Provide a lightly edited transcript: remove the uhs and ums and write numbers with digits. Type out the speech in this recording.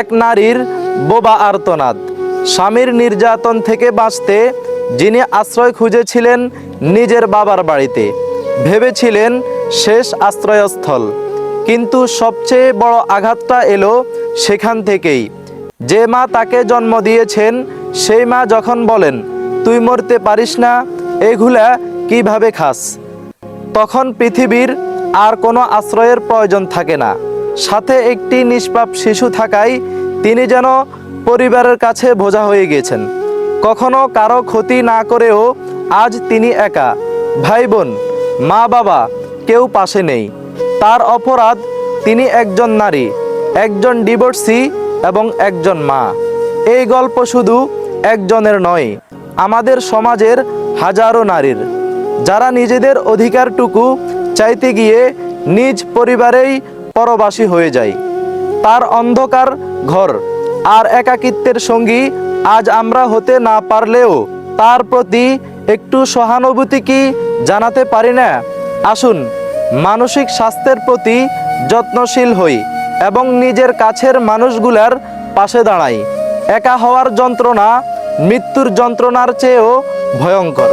এক নারীর বোবা আর্তনাদ। স্বামীর নির্যাতন থেকে বাঁচতে যিনি আশ্রয় খুঁজেছিলেন নিজের বাবার বাড়িতে, ভেবেছিলেন শেষ আশ্রয়স্থল, কিন্তু সবচেয়ে বড় আঘাতটা এলো সেখান থেকেই। যে মা তাকে জন্ম দিয়েছেন সেই মা যখন বলেন, তুই মরতে পারিস না, এগুলা কিভাবে খাস? তখন পৃথিবীর আর কোনো আশ্রয়ের প্রয়োজন থাকে না। সাথে একটি নিষ্পাপ শিশু থাকায় তিনি যেন পরিবারের কাছে বোঝা হয়ে গেছেন। কখনো কারো ক্ষতি না করেও আজ তিনি একা, ভাই বোন, মা বাবা কেউ পাশে নেই। তার অপরাধ, তিনি একজন নারী, একজন ডিভোর্সি এবং একজন মা। এই গল্প শুধু একজনের নয়, আমাদের সমাজের হাজারো নারীর, যারা নিজেদের অধিকারটুকু চাইতে গিয়ে নিজ পরিবারেই পরবাসী হয়ে যায়। তার অন্ধকার ঘর আর একাকিত্বের সঙ্গী আজ আমরা হতে না পারলেও তার প্রতি একটু সহানুভূতি কি জানাতে পারি না? আসুন মানসিক স্বাস্থ্যের প্রতি যত্নশীল হই এবং নিজের কাছের মানুষগুলার পাশে দাঁড়াই। একা হওয়ার যন্ত্রণা মৃত্যুর যন্ত্রণার চেয়েও ভয়ঙ্কর।